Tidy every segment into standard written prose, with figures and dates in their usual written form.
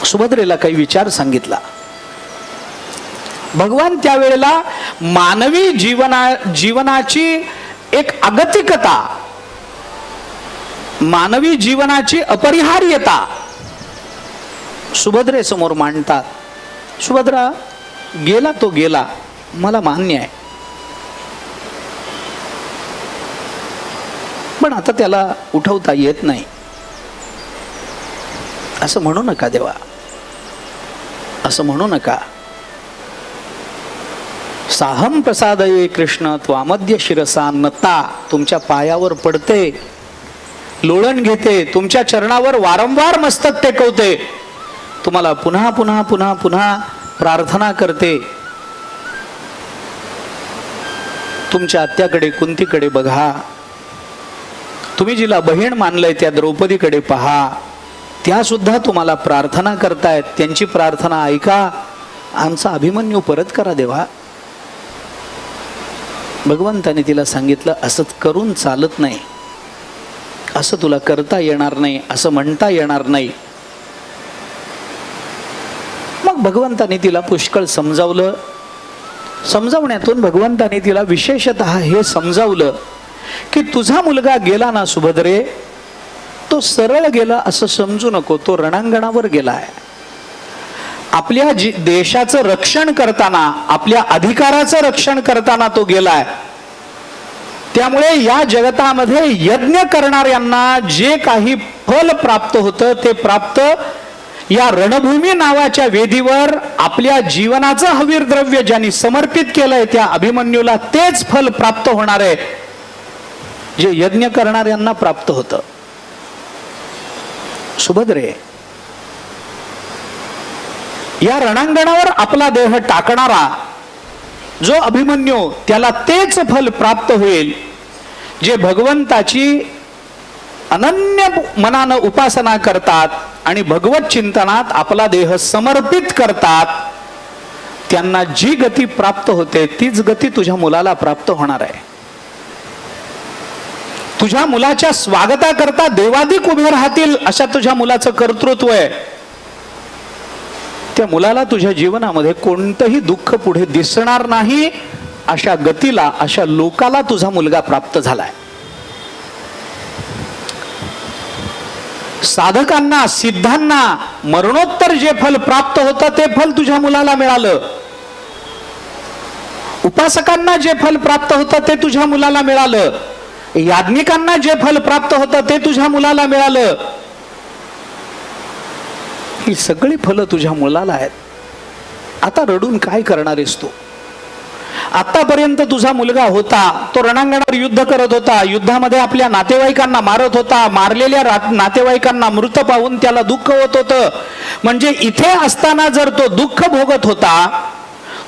सुभद्रेला काही विचार सांगितला. भगवान त्यावेळेला मानवी जीवनाची एक अगतिकता, मानवी जीवनाची अपरिहार्यता सुभद्रे समोर मांडतात. सुभद्रा, गेला तो गेला, मला मान्य आहे, पण आता त्याला उठवता येत नाही. असं म्हणू नका देवा, असं म्हणू नका. साहम प्रसादये कृष्ण त्वामद्य शिरसा नता, तुमच्या पायावर पडते, लोळण घेते, तुमच्या चरणावर वारंवार मस्तक टेकवते, तुम्हाला पुन्हा पुन्हा पुन्हा पुन्हा प्रार्थना करते. तुमच्या आत्याकडे कुंतीकडे बघा, तुम्ही जिला बहीण मानलंय त्या द्रौपदीकडे पहा, त्या सुद्धा तुम्हाला प्रार्थना करतायत. त्यांची प्रार्थना ऐका, आमचा अभिमन्यू परत करा देवा. भगवंताने तिला सांगितलं, असं करून चालत नाही, असं तुला करता येणार नाही, असं म्हणता येणार नाही. मग भगवंताने तिला पुष्कळ समजावलं. समजावण्यातून भगवंताने तिला विशेषतः हे समजावलं की तुझा मुलगा गेला ना सुभद्रे, तो सरळ गेला असं समजू नको, तो रणांगणावर गेलाय. आपल्या देशाचं रक्षण करताना, आपल्या अधिकाराचं रक्षण करताना तो गेलाय. त्यामुळे या जगतामध्ये यज्ञ करणाऱ्यांना जे काही फल प्राप्त होतं ते प्राप्त या रणभूमी नावाच्या वेदीवर आपल्या जीवनाचं हवीर द्रव्य ज्यांनी समर्पित केलंय त्या अभिमन्यूला तेच फल प्राप्त होणार आहे जे यज्ञ करणाऱ्यांना प्राप्त होतं. सुभद्रे, या रणांगणावर आपला देह टाकणारा जो अभिमन्यू, त्याला तेच फल प्राप्त होईल जे भगवंताची अनन्य मनानं उपासना करतात आणि भगवत चिंतनात आपला देह समर्पित करतात. त्यांना जी गती प्राप्त होते तीच गती तुझ्या मुलाला प्राप्त होणार आहे. तुझ्या मुलाच्या स्वागताकरता देवादिक उभे राहतील अशा तुझ्या मुलाचं कर्तृत्व आहे. त्या मुलाला तुझ्या जीवनामध्ये कोणतंही दुःख पुढे दिसणार नाही अशा गतीला, अशा लोकाला तुझा मुलगा प्राप्त झालाय. साधकांना, सिद्धांना मरणोत्तर जे फल प्राप्त होतं ते फल तुझ्या मुलाला मिळालं. उपासकांना जे फल प्राप्त होतं ते तुझ्या मुलाला मिळालं. याज्ञिकांना जे फल प्राप्त होतं ते तुझ्या मुलाला मिळालं. ही सगळी फलं तुझ्या मुलाला आहेत. आता रडून काय करणार आहेस तू? आतापर्यंत तुझा मुलगा होता, तो रणांगणावर युद्ध करत होता, युद्धामध्ये आपल्या नातेवाईकांना मारत होता, मारलेल्या नातेवाईकांना मृत पाहून त्याला दुःख होत होतं. म्हणजे इथे असताना जर तो दुःख भोगत होता,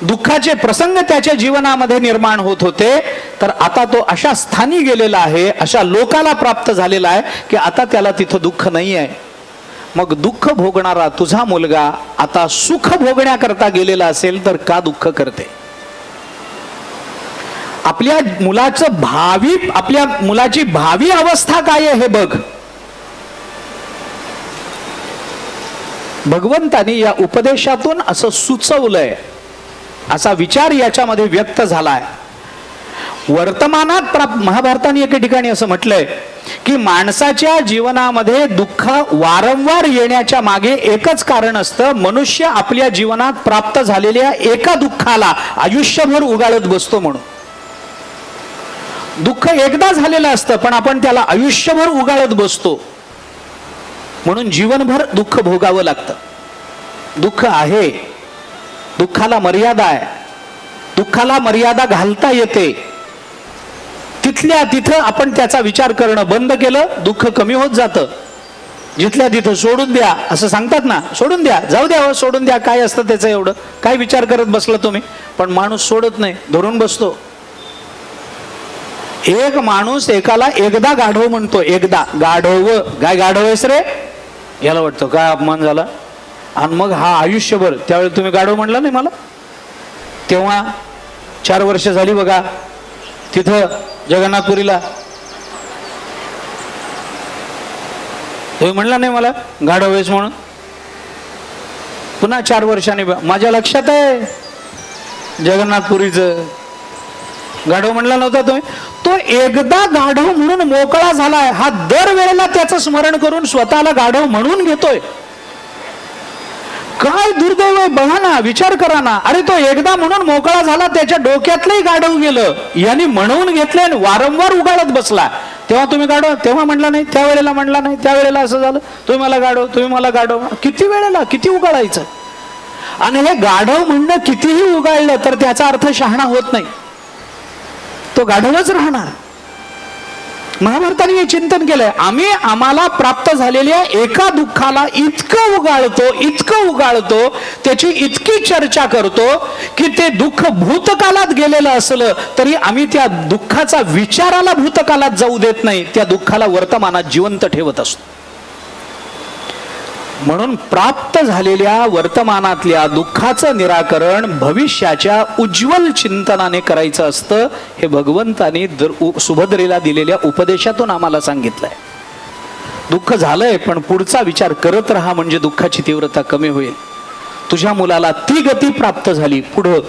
दुःखाचे प्रसंग त्याच्या जीवनामध्ये निर्माण होत होते, तर आता तो अशा स्थानी गेलेला आहे, अशा लोकाला प्राप्त झालेला आहे की आता त्याला तिथं दुःख नाही आहे. मग दुःख भोगणारा तुझा मुलगा आता सुख भोगण्याकरता गेलेला असेल तर का दुःख करते? आपल्या मुलाचं भावी, आपल्या मुलाची भावी अवस्था काय आहे हे बघ. भगवंतानी या उपदेशातून असं सुचवलंय, असा विचार याच्यामध्ये व्यक्त झालाय. वर्तमानात महाभारताने एके ठिकाणी असं म्हटलंय की माणसाच्या जीवनामध्ये दुःख वारंवार येण्याच्या मागे एकच कारण असतं, मनुष्य आपल्या जीवनात प्राप्त झालेल्या एका दुःखाला आयुष्यभर उगाळत बसतो. म्हणून दुःख एकदा झालेलं असतं पण आपण त्याला आयुष्यभर उगाळत बसतो, म्हणून जीवनभर दुःख भोगावं लागतं. दुःख आहे, दुःखाला मर्यादा आहे, दुःखाला मर्यादा घालता येते. तिथल्या तिथं आपण त्याचा विचार करणं बंद केलं, दुःख कमी होत जातं. जिथल्या तिथं सोडून द्या असं सांगतात ना, सोडून द्या, जाऊ द्या, सोडून द्या, काय असतं त्याचं एवढं, काय विचार करत बसला तुम्ही? पण माणूस सोडत नाही, धरून बसतो. एक माणूस एकाला एकदा गाढव म्हणतो, एकदा गाढव, काय गाढव आहेस रे, याला वाटतं काय अपमान झाला, आणि मग हा आयुष्यभर, त्यावेळी तुम्ही गाढव म्हणला नाही मला, तेव्हा 4 वर्ष झाली बघा तिथं जगन्नाथपुरीला, तुम्ही म्हणला नाही मला गाढव आहेस म्हणून. पुन्हा 4 वर्षांनी माझ्या लक्षात आहे जगन्नाथपुरीचं गाढव म्हणला नव्हता तुम्ही, तो एकदा गाढव म्हणून मोकळा झालाय, हा दरवेळेला त्याचं स्मरण करून स्वतःला गाढव म्हणून घेतोय. काय दुर्दैव आहे बघा ना, विचार करा ना. अरे तो एकदा म्हणून मोकळा झाला, त्याच्या डोक्यातलंही गाढव गेलं, यांनी म्हणून घेतले आणि वारंवार उगाळत बसला. तेव्हा तुम्ही गाढव, तेव्हा म्हणला नाही, त्यावेळेला म्हणला नाही, त्यावेळेला असं झालं, तुम्ही मला गाढव, तुम्ही मला गाढव. किती वेळेला किती उगाळायचं. आणि हे गाढव म्हणणं कितीही उगाळलं तर त्याचा अर्थ शहाणा होत नाही, तो गाढवच राहणार. महाभारताने हे चिंतन केलंय. आम्हाला प्राप्त झालेल्या एका दुःखाला इतकं उगाळतो, त्याची इतकी चर्चा करतो की ते दुःख भूतकालात गेलेलं असलं तरी आम्ही त्या दुःखाचा विचाराला भूतकालात जाऊ देत नाही, त्या दुःखाला वर्तमानात जिवंत ठेवत असतो. म्हणून प्राप्त झालेल्या वर्तमानातल्या दुःखाचं निराकरण भविष्याच्या उज्ज्वल चिंतनाने करायचं असतं. हे भगवंताने सुभद्रेला दिलेल्या उपदेशातून आम्हाला सांगितलंय. दुःख झालंय पण पुढचा विचार करत राहा, म्हणजे दुःखाची तीव्रता कमी होईल. तुझ्या मुलाला ती गती प्राप्त झाली, पुढं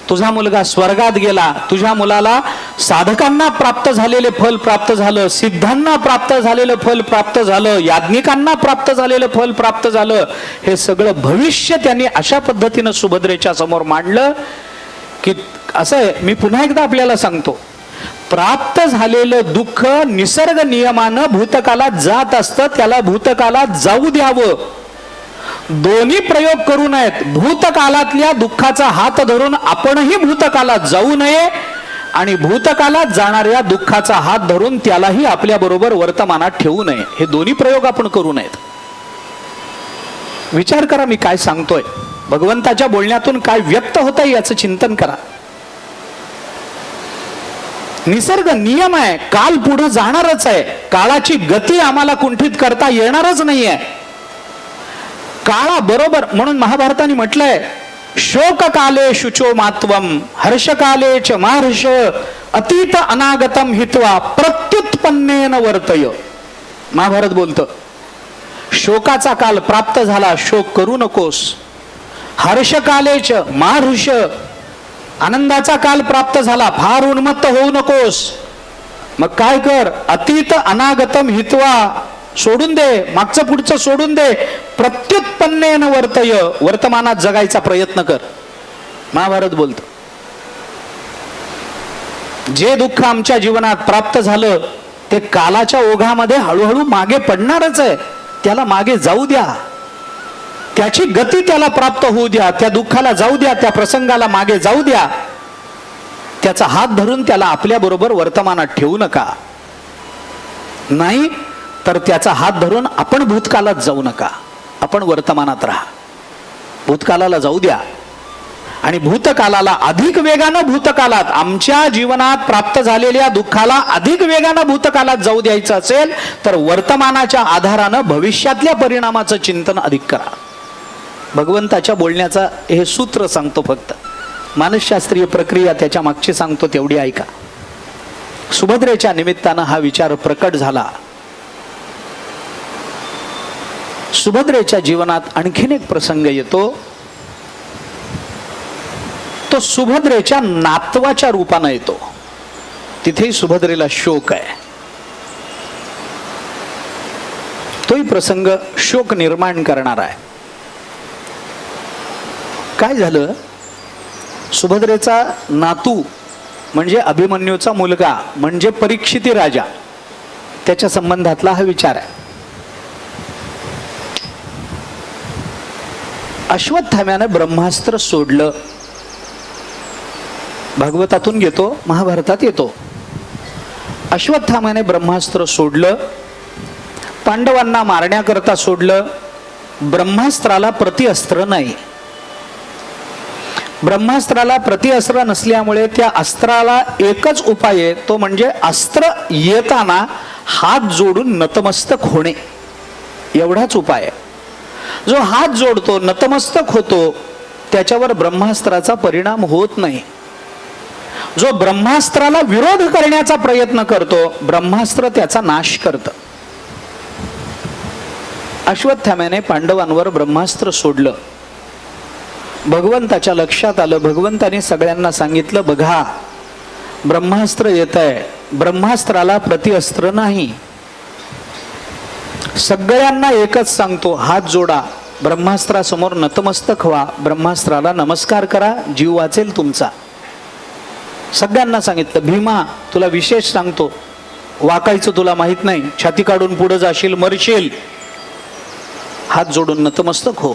तुझा मुलगा स्वर्गात गेला, तुझ्या मुलाला साधकांना प्राप्त झालेले फल प्राप्त झालं, सिद्धांना प्राप्त झालेलं फल प्राप्त झालं, याज्ञिकांना प्राप्त झालेलं फल प्राप्त झालं. हे सगळं भविष्य त्यांनी अशा पद्धतीनं सुभद्रेच्या समोर मांडलं की असं आहे. मी पुन्हा एकदा आपल्याला सांगतो, प्राप्त झालेलं दुःख निसर्ग नियमानं भूतकालात जात असतं, त्याला भूतकालात जाऊ द्यावं. दोन्ही प्रयोग करू नयेत. भूतकालातल्या दुःखाचा हात धरून आपणही भूतकालात जाऊ नये आणि भूतकालात जाणाऱ्या दुःखाचा हात धरून त्यालाही आपल्या बरोबर वर्तमानात ठेवू नये. हे दोन्ही प्रयोग आपण करू नयेत. विचार करा मी काय सांगतोय, भगवंताच्या बोलण्यातून काय व्यक्त होतंय याचं चिंतन करा. निसर्ग नियम आहे, काल पुढे जाणारच आहे, काळाची गती आम्हाला कुंठित करता येणारच नाहीये. काळा बरोबर, म्हणून महाभारताने म्हटलंय शोक काले शुचो मात्वम हर्षकाले च महर्ष अतीत अनागतम हित्वा प्रत्युत्पन्नेन वर्तय. महाभारत बोलतं शोकाचा काल प्राप्त झाला, शोक करू नकोस. हर्षकालेच महर्ष, आनंदाचा काल प्राप्त झाला, फार उन्मत्त होऊ नकोस. मग काय कर, अतीत अनागतम हित्वा, सोडून दे, मागचं पुढचं सोडून दे. प्रत्युत्पन्नेन वर्तय, वर्तमानात जगायचा प्रयत्न कर. महाभारत बोलतो जे दुःख आमच्या जीवनात प्राप्त झालं ते कालाच्या ओघामध्ये हळूहळू मागे पडणारच आहे, त्याला मागे जाऊ द्या, त्याची गती त्याला प्राप्त होऊ द्या, त्या दुःखाला जाऊ द्या, त्या प्रसंगाला मागे जाऊ द्या. त्याचा हात धरून त्याला आपल्या बरोबर वर्तमानात ठेवू नका. नाही तर त्याचा हात धरून आपण भूतकालात जाऊ नका, आपण वर्तमानात राहा. भूतकालाला जाऊ द्या आणि भूतकालाला अधिक वेगानं, भूतकालात आमच्या जीवनात प्राप्त झालेल्या दुःखाला अधिक वेगानं भूतकालात जाऊ द्यायचं असेल तर वर्तमानाच्या आधारानं भविष्यातल्या परिणामाचं चिंतन अधिक करा. भगवंताच्या बोलण्याचा हे सूत्र सांगतो, फक्त मानसशास्त्रीय प्रक्रिया त्याच्या मागची सांगतो तेवढी ऐका. सुभद्रेच्या निमित्तानं हा विचार प्रकट झाला. सुभद्रेच्या जीवनात आणखीन एक प्रसंग येतो, तो सुभद्रेच्या नातवाच्या रूपानं येतो. तिथेही सुभद्रेला शोक आहे. तोही प्रसंग शोक निर्माण करणारा आहे. काय झालं, सुभद्रेचा नातू म्हणजे अभिमन्यूचा मुलगा म्हणजे परीक्षिती राजा, त्याच्या संबंधातला हा विचार आहे. अश्वत्थाम्याने ब्रह्मास्त्र सोडलं. भागवतातून घेतो, महाभारतात येतो. अश्वत्थाम्याने ब्रह्मास्त्र सोडलं, पांडवांना मारण्याकरता सोडलं. ब्रह्मास्त्राला प्रतिअस्त्र नाही. ब्रह्मास्त्राला प्रतिअस्त्र नसल्यामुळे त्या अस्त्राला एकच उपाय आहे, तो म्हणजे अस्त्र येताना हात जोडून नतमस्तक होणे, एवढाच उपाय आहे. जो हात जोडतो, नतमस्तक होतो, त्याच्यावर ब्रह्मास्त्राचा परिणाम होत नाही. जो ब्रह्मास्त्राला विरोध करण्याचा प्रयत्न करतो, ब्रह्मास्त्र त्याचा नाश करतं. अश्वत्थाम्याने पांडवांवर ब्रह्मास्त्र सोडलं. भगवंताच्या लक्षात आलं. भगवंताने सगळ्यांना सांगितलं, बघा ब्रह्मास्त्र येत आहे, ब्रह्मास्त्राला प्रतिअस्त्र नाही. सगळ्यांना एकच सांगतो, हात जोडा, ब्रह्मास्त्रासमोर नतमस्तक व्हा, ब्रह्मास्त्राला नमस्कार करा, जीव वाचेल तुमचा. सगळ्यांना सांगितलं. भीमा तुला विशेष सांगतो, वाकायचं तुला माहित नाही, छाती काढून पुढे जाशील, मरशील, हात जोडून नतमस्तक हो.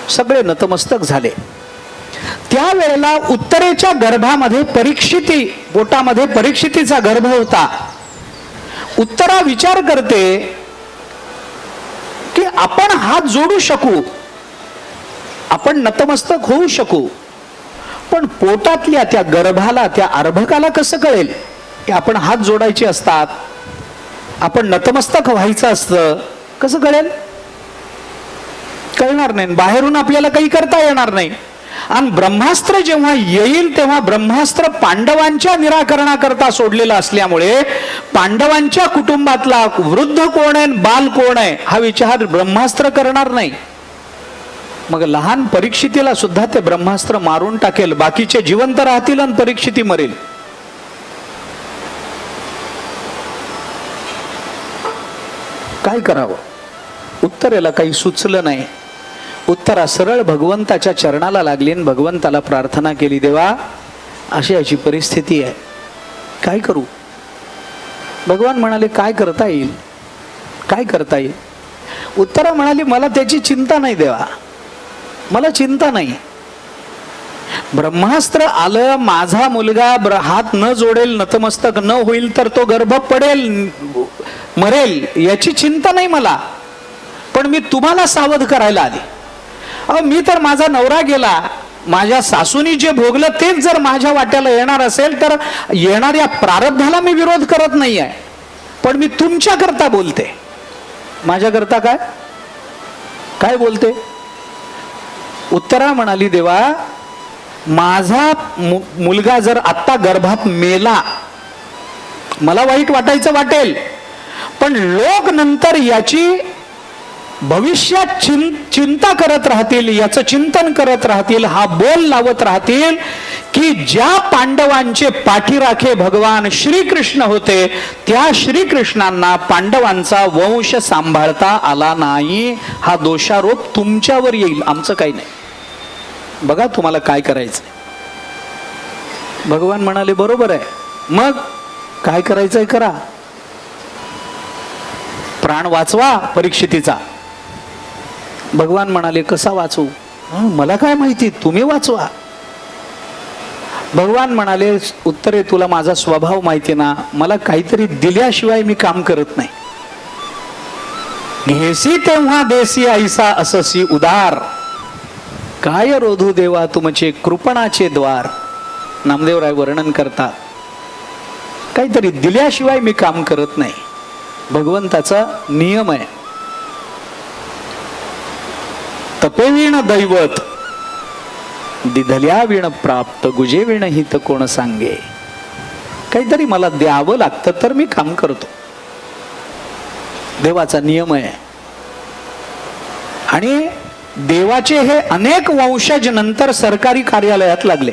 सगळे नतमस्तक झाले. त्यावेळेला उत्तरेच्या गर्भामध्ये परीक्षिती, पोटामध्ये परीक्षितीचा गर्भ होता. उत्तरा विचार करते की आपण हात जोडू शकू, आपण नतमस्तक होऊ शकू, पण पोटातल्या त्या गर्भाला, त्या अर्भकाला कसं कळेल की आपण हात जोडायचे असतात, आपण नतमस्तक व्हायचं असतं? कसं कळेल? कळणार नाही. बाहेरून आपल्याला काही करता येणार नाही. आणि ब्रह्मास्त्र जेव्हा येईल तेव्हा ब्रह्मास्त्र पांडवांच्या निराकरणाकरता सोडलेलं असल्यामुळे पांडवांच्या कुटुंबातला वृद्ध कोण आहे, बाल कोण आहे, हा विचार ब्रह्मास्त्र करणार नाही. मग लहान परीक्षितीला सुद्धा ते ब्रह्मास्त्र मारून टाकेल. बाकीचे जिवंत राहतील आणि परीक्षिती मरेल. काय करावं? उत्तरेला काही सुचलं नाही. उत्तरा सरळ भगवंताच्या चरणाला लागली आणि भगवंताला प्रार्थना केली, देवा अशी अशी परिस्थिती आहे, काय करू? भगवान म्हणाले, काय करता येईल, काय करता येईल? उत्तरा म्हणाली, मला त्याची चिंता नाही देवा, मला चिंता नाही. ब्रह्मास्त्र आलं, माझा मुलगा हात न जोडेल, नतमस्तक न होईल तर तो गर्भ पडेल, मरेल, याची चिंता नाही मला. पण मी तुम्हाला सावध करायला आली. मी तर माझा नवरा गेला, माझ्या सासूनी जे भोगलं तेच जर माझ्या वाट्याला येणार असेल तर येणाऱ्या प्रारब्धाला मी विरोध करत नाही आहे, पण मी तुमच्या करता बोलते. माझ्या करता काय काय बोलते? उत्तरा म्हणाली, देवा माझा मुलगा जर आत्ता गर्भात मेला, मला वाईट वाटेल, पण लोक नंतर याची भविष्यात चिंता करत राहतील, याचं चिंतन करत राहतील, हा बोल लावत राहतील की ज्या पांडवांचे पाठीराखे भगवान श्रीकृष्ण होते, त्या श्रीकृष्णांना पांडवांचा वंश सांभाळता आला नाही. हा दोषारोप तुमच्यावर येईल, आमचं काही नाही. बघा तुम्हाला काय करायचं. भगवान म्हणाले, बरोबर आहे, मग काय करायचंय करा, प्राण वाचवा परीक्षितीचा. भगवान म्हणाले, कसा वाचू? मला काय माहिती, तुम्ही वाचवा. भगवान म्हणाले, उत्तरे तुला माझा स्वभाव माहिती ना, मला काहीतरी दिल्याशिवाय मी काम करत नाही. घेसी तेव्हा देसी ऐसा अससी उदार, काय रोधू देवा तुमचे कृपणाचे द्वार. नामदेवराय वर्णन करतात, काहीतरी दिल्याशिवाय मी काम करत नाही. भगवंताचा नियम आहे. तपेवीण दैवत दिधल्या विण प्राप्त, गुजे विण हित कोण सांगे. काहीतरी मला द्यावं लागतं तर मी काम करतो. देवाचा नियम आहे. आणि देवाचे हे अनेक वंशज नंतर सरकारी कार्यालयात लागले.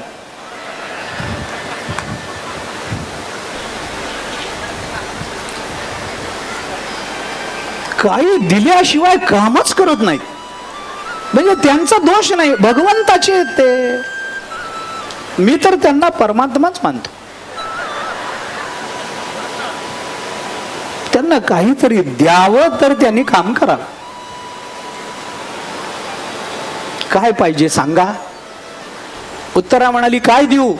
काही दिल्याशिवाय कामच करत नाहीत. म्हणजे त्यांचा दोष नाही, भगवंताचे ते. मी तर त्यांना परमात्माच मानतो. त्यांना काहीतरी द्यावं तर त्यांनी काम करावं. काय पाहिजे सांगा? उत्तरा म्हणाली, काय देऊ?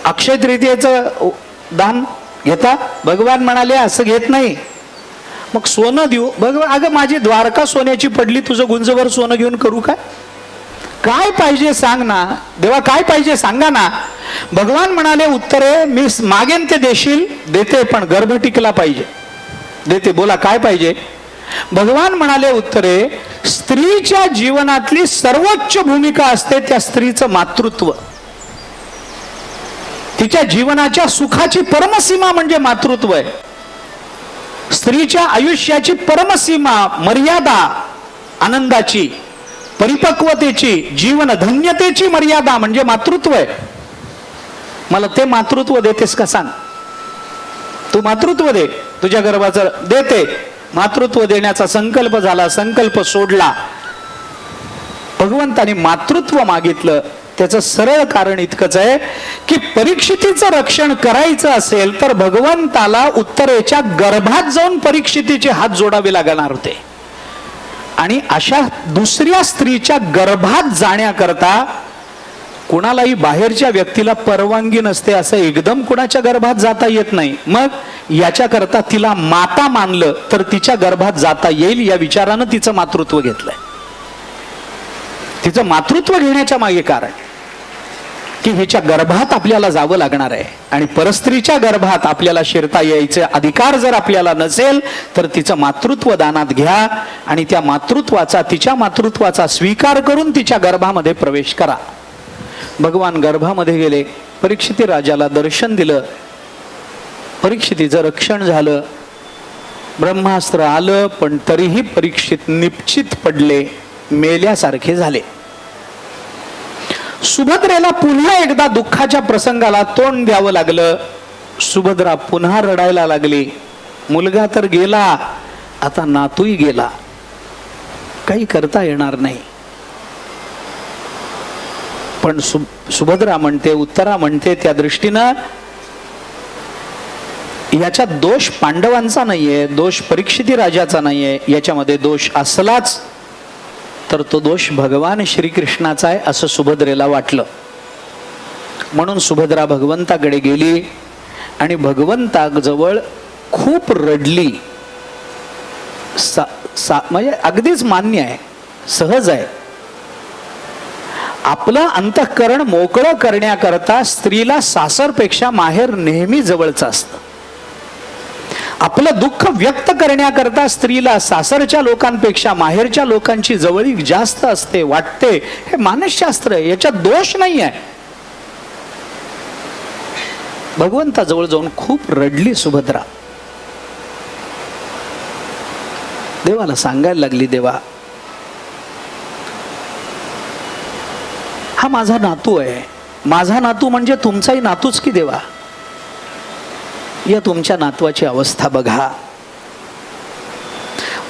अक्षय तृतीयेचं दान घेता? भगवान म्हणाले, असं घेत नाही. मग सोनं देऊ? भगवान, अगं माझी द्वारका सोन्याची पडली, तुझं गुंजभर सोनं घेऊन करू काय? काय पाहिजे सांग ना देवा, काय पाहिजे सांगा ना. भगवान म्हणाले, उत्तरे मी मागेन ते देशील, देते, पण गर्भ टिकला पाहिजे, देते. बोला काय पाहिजे? भगवान म्हणाले, उत्तरे स्त्रीच्या जीवनातली सर्वोच्च भूमिका असते त्या स्त्रीचं मातृत्व. तिच्या जीवनाच्या सुखाची परमसीमा म्हणजे मातृत्व आहे. स्त्रीच्या आयुष्याची परमसीमा, मर्यादा आनंदाची परिपक्वतेची, जीवन धन्यतेची मर्यादा म्हणजे मातृत्व आहे. मला ते मातृत्व देतेस का सांग. तू मातृत्व दे, तुझ्या गर्भाचं देते. मातृत्व देण्याचा संकल्प झाला, संकल्प सोडला. भगवंताने मातृत्व मागितलं. त्याचं सरळ कारण इतकंच आहे की परीक्षितीचं रक्षण करायचं असेल तर भगवंताला उत्तरेच्या गर्भात जाऊन परीक्षितीचे हात जोडावे लागणार होते. आणि अशा दुसऱ्या स्त्रीच्या गर्भात जाण्याकरता कुणालाही बाहेरच्या व्यक्तीला परवानगी नसते. असं एकदम कुणाच्या गर्भात जाता येत नाही. मग याच्याकरता तिला माता मानलं तर तिच्या गर्भात जाता येईल या विचारानं तिचं मातृत्व घेतलंय. तिचं मातृत्व घेण्याच्या मागे कारण की हिच्या गर्भात आपल्याला जावं लागणार आहे. आणि परस्त्रीच्या गर्भात आपल्याला शिरता यायचे अधिकार जर आपल्याला नसेल तर तिचं मातृत्व दानात घ्या आणि त्या मातृत्वाचा, तिच्या मातृत्वाचा स्वीकार करून तिच्या गर्भामध्ये प्रवेश करा. भगवान गर्भामध्ये गेले. परीक्षिती राजाला दर्शन दिलं. परीक्षितीचं रक्षण झालं. ब्रह्मास्त्र आलं पण तरीही परीक्षित निश्चित पडले, मेल्यासारखे झाले. सुभद्रेला पुन्हा एकदा दुःखाच्या प्रसंगाला तोंड द्यावं लागलं. सुभद्रा पुन्हा रडायला लागली. मुलगा तर गेला, आता नातूही गेला, काही करता येणार नाही. पण सुभद्रा म्हणते, उत्तरा म्हणते त्या दृष्टीनं याच्यात दोष पांडवांचा नाहीये, दोष परीक्षिती राजाचा नाहीये. याच्यामध्ये दोष असलाच तर तो दोष भगवान श्रीकृष्णाचा आहे असं सुभद्रेला वाटलं. म्हणून सुभद्रा भगवंताकडे गेली आणि भगवंताजवळ खूप रडली. म्हणजे अगदीच मान्य आहे, सहज आहे. आपलं अंतःकरण मोकळं करण्याकरता स्त्रीला सासरपेक्षा माहेर नेहमी जवळचं असतं. आपलं दुःख व्यक्त करण्याकरता स्त्रीला सासरच्या लोकांपेक्षा माहेरच्या लोकांची जवळीक जास्त असते, वाटते. हे मानसशास्त्र आहे, याच्यात दोष नाही आहे. भगवंताजवळ जाऊन खूप रडली सुभद्रा. देवाला सांगायला लागली, देवा हा माझा नातू आहे. माझा नातू म्हणजे तुमचाही नातूच की देवा. या तुमच्या नातवाची अवस्था बघा.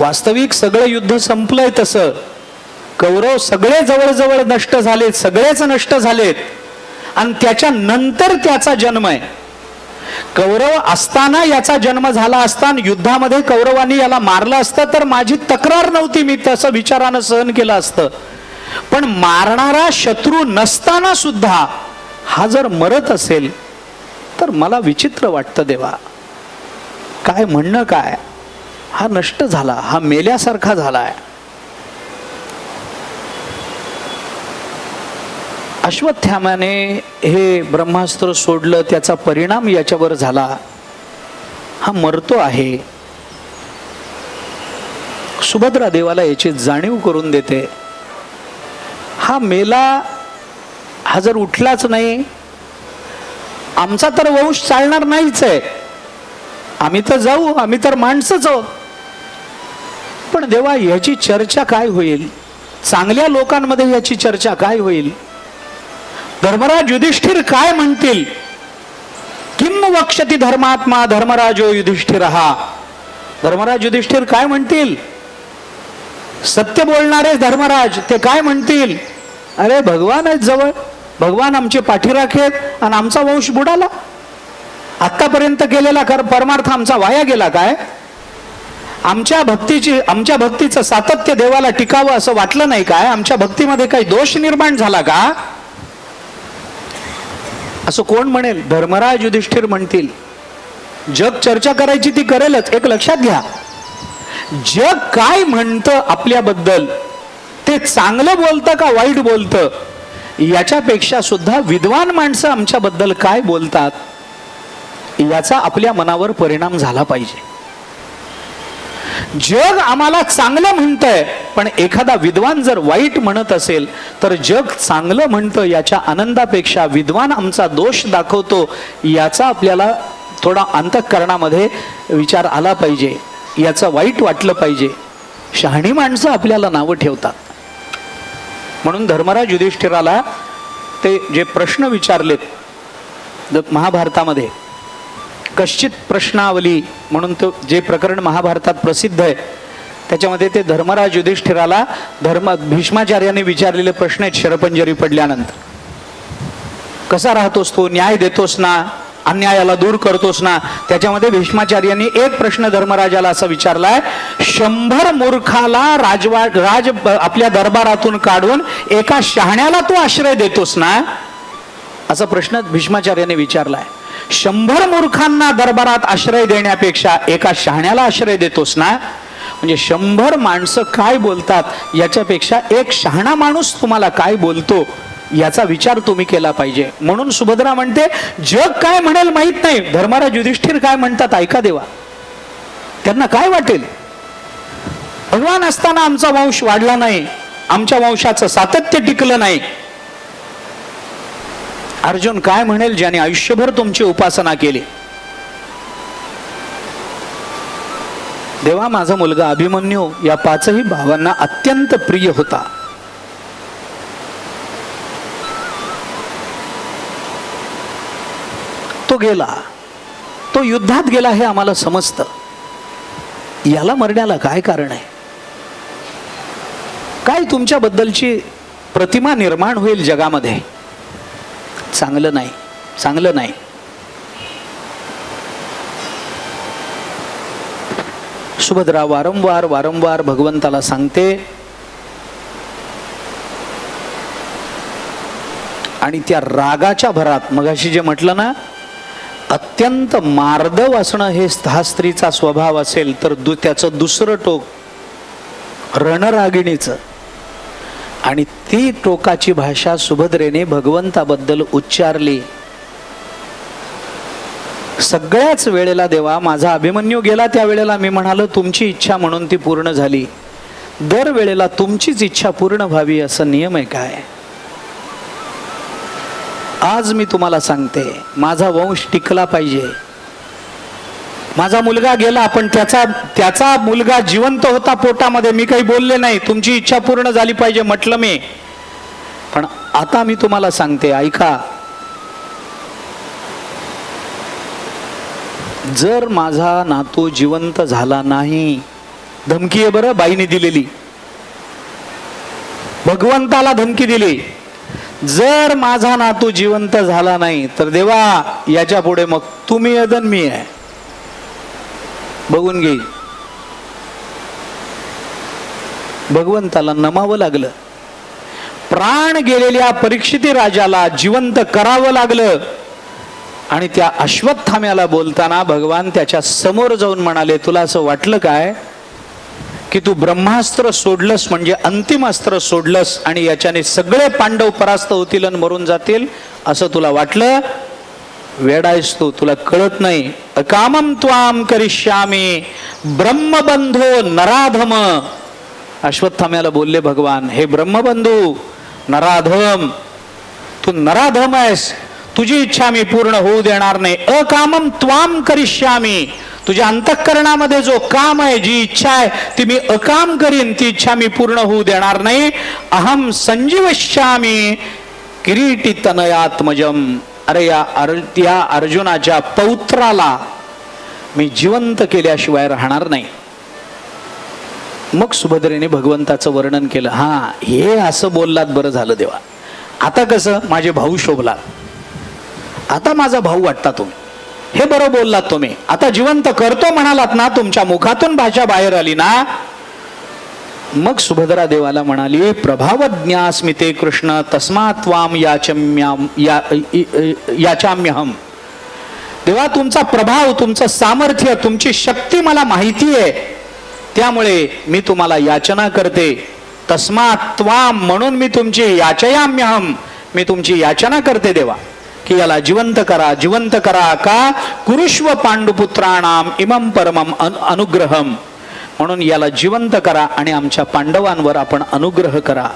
वास्तविक सगळं युद्ध संपलंय. तसं कौरव सगळे जवळजवळ नष्ट झालेत, सगळेच नष्ट झालेत. आणि त्याच्या नंतर त्याचा जन्म आहे. कौरव असताना याचा जन्म झाला असता, युद्धामध्ये कौरवांनी याला मारलं असतं तर माझी तक्रार नव्हती, मी तसं विचारानं सहन केलं असतं. पण मारणारा शत्रू नसताना सुद्धा हा जर मरत असेल तर मला विचित्र वाटतं देवा. काय म्हणणं काय, हा नष्ट झाला, हा मेल्यासारखा झालाय. अश्वत्थाम्याने हे ब्रह्मास्त्र सोडलं, त्याचा परिणाम याच्यावर झाला. हा मरतो आहे. सुभद्रा देवाला याची जाणीव करून देते. हा मेला, हा जर उठलाच नाही, आमचा तर वंश चालणार नाहीच आहे. आम्ही तर जाऊ, आम्ही तर माणसंच आहोत. पण देवा याची चर्चा काय होईल, चांगल्या लोकांमध्ये याची चर्चा काय होईल, धर्मराज युधिष्ठिर काय म्हणतील. किम वक्षति धर्मात्मा धर्मराजो युधिष्ठिरहा. धर्मराज युधिष्ठिर काय म्हणतील, सत्य बोलणारे धर्मराज ते काय म्हणतील. अरे भगवान आहेत जवळ, भगवान आमचे पाठीराखेत आणि आमचा वंश बुडाला. आतापर्यंत केलेला परमार्थ आमचा वाया गेला काय. आमच्या भक्तीचं सातत्य देवाला टिकावं असं वाटलं नाही काय. आमच्या भक्तीमध्ये काही दोष निर्माण झाला का, असं कोण म्हणेल. धर्मराज युधिष्ठिर म्हणतील. जग चर्चा करायची ती करेलच. एक लक्षात घ्या, जग काय म्हणतं आपल्याबद्दल, ते चांगलं बोलतं का वाईट बोलतं, याच्यापेक्षा सुद्धा विद्वान माणसं आमच्याबद्दल काय बोलतात याचा आपल्या मनावर परिणाम झाला पाहिजे. जग आम्हाला चांगलं म्हणतंय, पण एखादा विद्वान जर वाईट म्हणत असेल तर जग चांगलं म्हणतं याच्या आनंदापेक्षा विद्वान आमचा दोष दाखवतो याचा आपल्याला थोडा अंतःकरणामध्ये विचार आला पाहिजे, याचं वाईट वाटलं पाहिजे. शहाणी माणसं आपल्याला नावं ठेवतात. म्हणून धर्मराज युधिष्ठिराला ते जे प्रश्न विचारलेत महाभारतामध्ये, कश्चित प्रश्नावली म्हणून तो जे प्रकरण महाभारतात प्रसिद्ध आहे, त्याच्यामध्ये ते धर्मराज युधिष्ठिराला भीष्माचार्याने विचारलेले प्रश्न आहेत. शरपंजरी पडल्यानंतर कसा राहतोस तू, न्याय देतोस ना, अन्यायाला दूर करतोस ना. त्याच्यामध्ये भीष्माचार्यांनी एक प्रश्न धर्मराजाला असा विचारलाय, 100 मूर्खाला आपल्या दरबारातून काढून एका शहाण्याला तू आश्रय देतोस ना, असा प्रश्न भीष्माचार्याने विचारलाय. 100 मूर्खांना दरबारात आश्रय देण्यापेक्षा एका शहाण्याला आश्रय देतोस ना. म्हणजे 100 माणसं काय बोलतात याच्यापेक्षा एक शहाणा माणूस तुम्हाला काय बोलतो याचा विचार तुम्ही केला पाहिजे. म्हणून सुभद्रा म्हणते, जग काय म्हणेल माहित नाही, धर्मराज युधिष्ठिर काय म्हणतात ऐका देवा. त्यांना काय वाटेल, भगवान असताना आमचा वंश वाढला नाही, आमच्या वंशाचं सातत्य टिकलं नाही. अर्जुन काय म्हणेल ज्याने आयुष्यभर तुमची उपासना केली. देवा, माझा मुलगा अभिमन्यू या 5ही भावांना अत्यंत प्रिय होता. तो गेला, तो युद्धात गेला हे आम्हाला समजतं. याला मरण्याला काय कारण आहे? काय तुमच्याबद्दलची प्रतिमा निर्माण होईल जगामध्ये? चांगलं नाही, चांगलं नाही. सुभद्रा वारंवार भगवंताला सांगते आणि त्या रागाच्या भरात, मगाशी जे म्हटलं ना, अत्यंत मार्दव असणं हे हा स्त्रीचा स्वभाव असेल तर त्याचं दुसरं टोक रणरागिणीचं. आणि ती टोकाची भाषा सुभद्रेने भगवंताबद्दल उच्चारली. सगळ्याच वेळेला देवा, माझा अभिमन्यू गेला त्यावेळेला मी म्हणालो तुमची इच्छा म्हणून ती पूर्ण झाली. दर वेळेला तुमचीच इच्छा पूर्ण व्हावी असं नियम आहे काय? आज मी तुम्हाला सांगते, माझा वंश टिकला पाहिजे. माझा मुलगा गेला पण त्याचा मुलगा जिवंत होता पोटामध्ये, मी काही बोलले नाही. तुमची इच्छा पूर्ण झाली पाहिजे म्हटलं मी. पण आता मी तुम्हाला सांगते ऐका, जर माझा नातू जिवंत झाला नाही, धमकी आहे बरं बाईने दिलेली, भगवंताला धमकी दिली, जर माझा नातू जिवंत झाला नाही तर देवा याच्या पुढे मग तुम्ही अदन मी आहे, बघून घे. भगवंताला नमावं लागलं. प्राण गेलेल्या परीक्षिती राजाला जिवंत करावं लागलं. आणि त्या अश्वत्थाम्याला बोलताना भगवान त्याच्या समोर जाऊन म्हणाले, तुला असं वाटलं काय की तू ब्रह्मास्त्र सोडलंस म्हणजे अंतिम अस्त्र सोडलंस आणि याच्याने सगळे पांडव परास्त होतील आणि मरून जातील असं तुला वाटलं? वेडायस तू, तुला कळत नाही. अकामम त्वाम करिष्यामी ब्रह्मबंधो नराधम. अश्वत्थाम्याला बोलले भगवान, हे ब्रह्मबंधू नराधम, तू नराधम आहेस, तुझी इच्छा मी पूर्ण होऊ देणार नाही. अकामम त्वाम करिष्यामी, तुझ्या अंतःकरणामध्ये जो काम आहे, जी इच्छा आहे ती मी अकाम करीन, ती इच्छा मी पूर्ण होऊ देणार नाही. अहम संजीवश्यामी किरीटी तनयात्मजम. अरे या अर्जुनाच्या पौत्राला मी जिवंत केल्याशिवाय राहणार नाही. मग सुभद्रेने भगवंताचं वर्णन केलं. हा, हे असं बोललात बरं झालं देवा. आता कसं माझे भाऊ शोभला, आता माझा भाऊ वाटता तुम्ही, हे बरं बोललात तुम्ही. आता जिवंत करतो म्हणालात ना, तुमच्या मुखातून भाषा बाहेर आली ना. मग सुभद्रा देवाला म्हणाली, प्रभावज्ञास्मिते कृष्ण तस्मात् त्वाम याचाम्यहम. देवा, तुमचा प्रभाव, तुमचं सामर्थ्य, तुमची शक्ती मला माहिती आहे, त्यामुळे मी तुम्हाला याचना करते. तस्मात् त्वाम, म्हणून मी तुमची याचयाम्यहम, मी तुमची याचना करते देवा की याला जिवंत करा, जिवंत करा. का? कुरुष्व पांडुपुत्राणाम इमं परमम अनुग्रहम. म्हणून याला जिवंत करा आणि आमच्या पांडवांवर आपण अनुग्रह करा.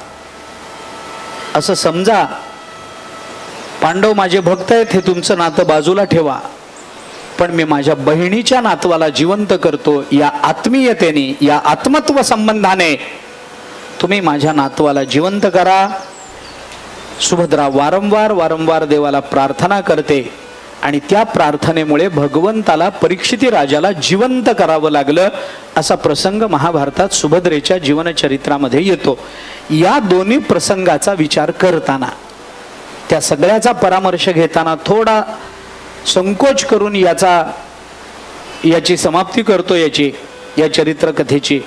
असं समजा, पांडव माझे भक्त आहेत, हे तुमचं नातं बाजूला ठेवा, पण मी माझ्या बहिणीच्या नातवाला जिवंत करतो. या आत्मीयतेने, या आत्मत्व संबंधाने तुम्ही माझ्या नातवाला जिवंत करा. सुभद्रा वारंवार वारंवार देवाला प्रार्थना करते आणि त्या प्रार्थनेमुळे भगवंताला परीक्षिती राजाला जिवंत करावं लागलं असा प्रसंग महाभारतात सुभद्रेच्या जीवनचरित्रामध्ये येतो. या दोन्ही प्रसंगाचा विचार करताना, त्या सगळ्याचा परामर्श घेताना थोडा संकोच करून याची समाप्ती करतो या चरित्र कथेची,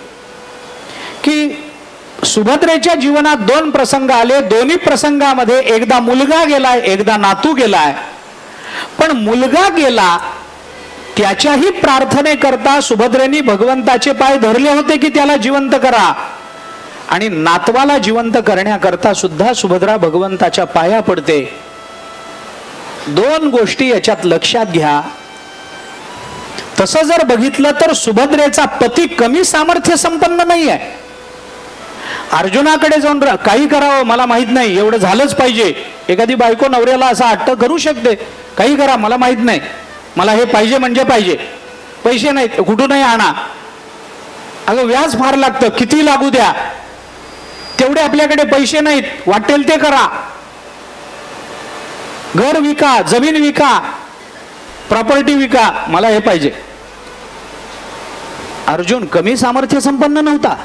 की सुभद्रेच्या जीवनात दोन प्रसंग आले. दोन्ही प्रसंगामध्ये एकदा मुलगा गेलाय, एकदा नातू गेलाय. पण मुलगा गेला त्याच्याही प्रार्थनेकरता सुभद्रेने भगवंताचे पाय धरले होते की त्याला जिवंत करा, आणि नातवाला जिवंत करण्याकरता सुद्धा सुभद्रा भगवंताच्या पाया पडते. दोन गोष्टी याच्यात लक्षात घ्या. तसं जर बघितलं तर सुभद्रेचा पती कमी सामर्थ्य संपन्न नाही आहे. अर्जुनाकडे जाऊन काही करावं मला माहित नाही, एवढं झालंच पाहिजे. एखादी बायको नवऱ्याला असा हट्ट करू शकते, काही करा मला माहित नाही, मला हे पाहिजे म्हणजे पाहिजे, पैसे नाहीत कुठूनही आणा, अगं व्याज फार लागतं, किती लागू द्या, तेवढे आपल्याकडे पैसे नाहीत, वाटेल ते करा, घर विका, जमीन विका, प्रॉपर्टी विका, मला हे पाहिजे. अर्जुन कमी सामर्थ्य संपन्न नव्हता.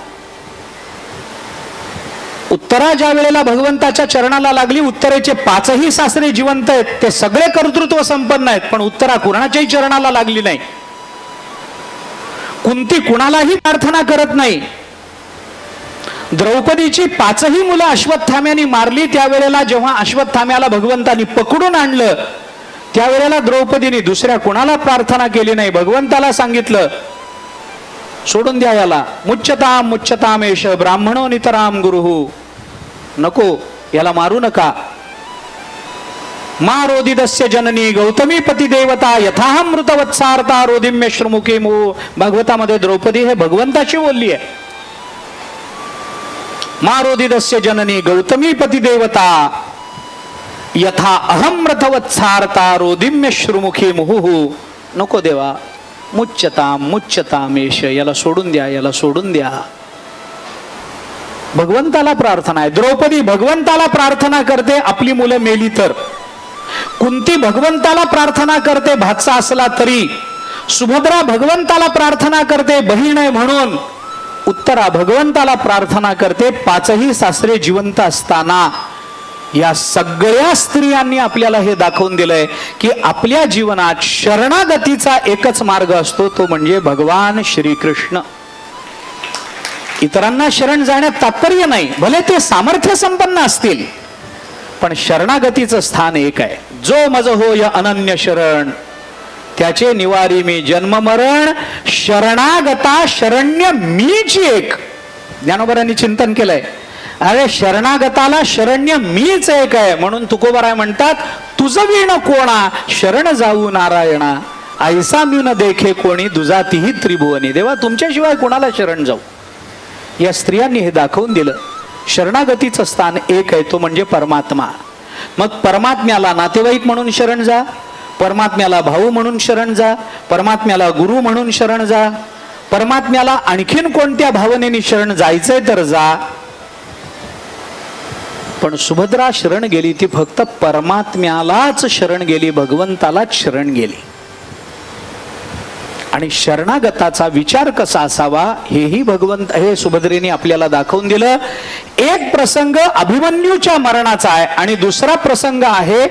उत्तरा ज्या वेळेला भगवंताच्या चरणाला लागली, उत्तरेचे पाचही सासरे जिवंत आहेत, ते सगळे कर्तृत्व संपन्न आहेत, पण उत्तरा कुणाच्याही चरणाला लागली नाही. कुंती कुणालाही प्रार्थना करत नाही. द्रौपदीची पाचही मुलं अश्वत्थाम्याने मारली, त्यावेळेला जेव्हा अश्वत्थाम्याला भगवंतानी पकडून आणलं, त्यावेळेला द्रौपदीने दुसऱ्या कुणाला प्रार्थना केली नाही. भगवंताला सांगितलं सोडून द्या याला, मुच्यताम मुच्यतामेश ब्राह्मणो नितराम गुरुहु, नको याला मारू नका. मा रोदिदस्य जननी गौतमी पती देवता यथामृतवत्सारता रोदिम्य श्रमुखे मो. भागवतामध्ये द्रौपदी हे भगवंताची बोलली आहे. मा रोदिदस्य जननी गौतमी पती देवता यथा अहमृतवत्सारता रोदिम्य श्रमुखे मुहुहु. नको देवा, मुच्यताम मुच्यतामेश, याला सोडून द्या, याला सोडून द्या. भगवंताला प्रार्थना आहे. द्रौपदी भगवंताला प्रार्थना करते आपली मुलं मेली तर. कुंती भगवंताला प्रार्थना करते भाचा असला तरी. सुभद्रा भगवंताला प्रार्थना करते बहीण आहे म्हणून. उत्तरा भगवंताला प्रार्थना करते पाचही सासरे जिवंत असताना. या सगळ्या स्त्रियांनी आपल्याला हे दाखवून दिलंय की आपल्या जीवनात शरणागतीचा एकच मार्ग असतो, तो म्हणजे भगवान श्रीकृष्ण. इतरांना शरण जाण्यात तात्पर्य नाही, भले ते सामर्थ्य संपन्न असतील, पण शरणागतीचं स्थान एक आहे. जो मज होय अनन्य शरण, त्याचे निवारी मी जन्म मरण, शरणागता शरण्य मीच एक. ज्ञानोबरांनी चिंतन केलंय, अरे शरणागताला शरण्य मीच एक आहे. म्हणून तुकोबाराय म्हणतात, तुझं विण कोणा शरण जाऊ नारायणा, ऐसा मी न देखे कोणी दुजातीही त्रिभुवनी. देवा तुमच्याशिवाय कोणाला शरण जाऊ. या स्त्रियांनी हे दाखवून दिलं. शरणागतीचं स्थान एक आहे, तो म्हणजे परमात्मा. मग परमात्म्याला नातेवाईक म्हणून शरण जा, परमात्म्याला भाऊ म्हणून शरण जा, परमात्म्याला गुरु म्हणून शरण जा, परमात्म्याला आणखीन कोणत्या भावनेने शरण जायचंय तर जा. पण सुभद्रा शरण गेली ती फक्त परमात्म्यालाच शरण गेली, भगवंतालाच शरण गेली. आणि शरणागताचा विचार कसा असावा हे सुभद्रेने आपल्याला दाखवून दिलं. एक प्रसंग अभिमन्यूच्या मरणाचा आहे आणि दुसरा प्रसंग आहे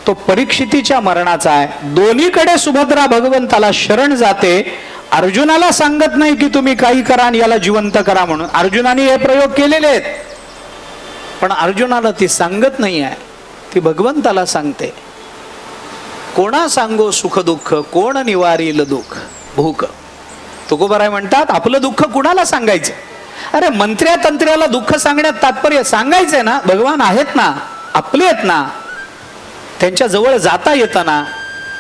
तो परीक्षितीच्या मरणाचा आहे. दोन्हीकडे सुभद्रा भगवंताला शरण जाते. अर्जुनाला सांगत नाही की तुम्ही काही करा आणि याला जिवंत करा म्हणून. अर्जुनाने हे प्रयोग केलेले आहेत, पण अर्जुनाला ती सांगत नाही आहे, ती भगवंताला सांगते. कोणा सांगो सुख दुःख, कोण निवारील दुःख भूक. तुकोबाराय म्हणतात, आपलं दुःख कुणाला सांगायचं. अरे मंत्र्या तंत्र्याला दुःख सांगण्यात तात्पर्य सांगायचंय ना, भगवान आहेत ना, आपले आहेत ना, त्यांच्या जवळ जाता येताना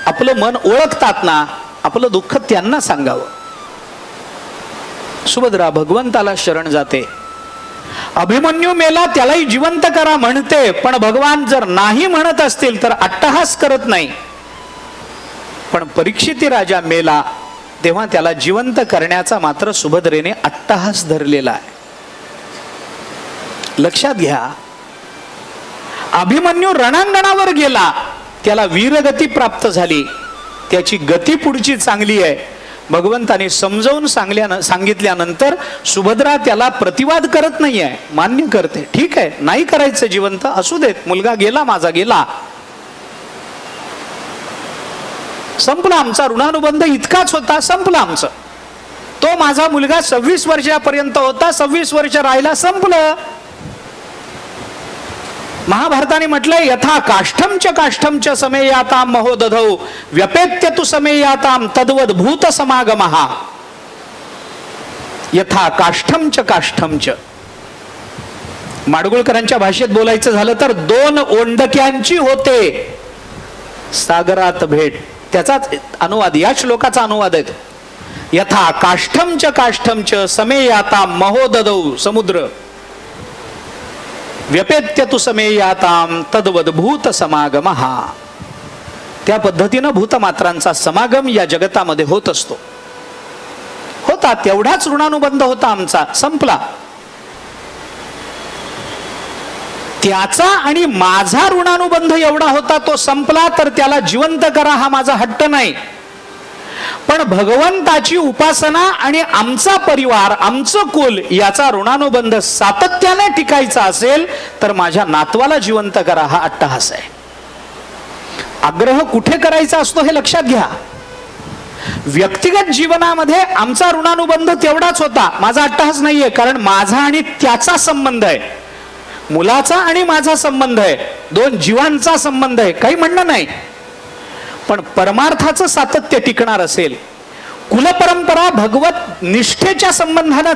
आपलं मन ओळखतात ना, आपलं दुःख त्यांना सांगावं. सुभद्रा भगवंताला शरण जाते. अभिमन्यू मेला त्यालाही जिवंत करा म्हणते, पण भगवान जर नाही म्हणत असतील तर अट्टहास करत नाही. पण परीक्षिती राजा मेला तेव्हा त्याला जिवंत करण्याचा मात्र सुभद्रेने अट्टहास धरलेला आहे. लक्षात घ्या, अभिमन्यू रणांगणावर गेला, त्याला वीरगती प्राप्त झाली, त्याची गती पुढची चांगली आहे. भगवंताने समजावून सांगितल्यानंतर सुभद्रा त्याला प्रतिवाद करत नाहीये, मान्य करते. ठीक आहे, नाही करायचं जिवंत, असू देत, मुलगा गेला, माझा गेला, संपला आमचा ऋणानुबंध, इतकाच होता, संपला आमचं. तो माझा मुलगा 26 वर्षापर्यंत होता, 26 वर्ष राहिला, संपलं. महाभारताने म्हटलंय, यथा काष्ठमच काष्ठमच समेयाताम महोदधौ व्यपेत्य तु समेयाताम तद्वद भूत समागमः. यथा काष्ठमच काष्ठमच, माडगुळकरांच्या भाषेत बोलायचं झालं तर 2 ओंडक्यांची होते सागरात भेट, त्याचाच अनुवाद, या श्लोकाचा अनुवाद आहे. यथा काष्ठमच काष्ठमच समेयाताम महोदधौ समुद्र व्यपेत्य तु समेयाताम तद्वद भूत समागमः. त्या पद्धतीनं भूतमात्रांचा समागम या जगतामध्ये होत असतो. होता, तेवढाच ऋणानुबंध होता आमचा, संपला. त्याचा आणि माझा ऋणानुबंध एवढा होता, तो संपला, तर त्याला जिवंत करा हा माझा हट्ट नाही. पण भगवंताची उपासना आणि आमचा परिवार, आमचं कुल, याचा ऋणानुबंध सातत्याने टिकायचा असेल तर माझ्या नातवाला जिवंत करा हा अट्टहास आहे. आग्रह कुठे करायचा असतो हे लक्षात घ्या. व्यक्तिगत जीवनामध्ये आमचा ऋणानुबंध तेवढाच होता, माझा अट्टहास नाहीये, कारण माझा आणि त्याचा संबंध आहे, मुलाचा आणि माझा संबंध आहे, 2 जीवांचा संबंध आहे, काही म्हणणं नाही. पण परमार्थाचं सातत्य टिकणार असेल, कुलपरंपरा भगवत निष्ठेच्या संबंधाने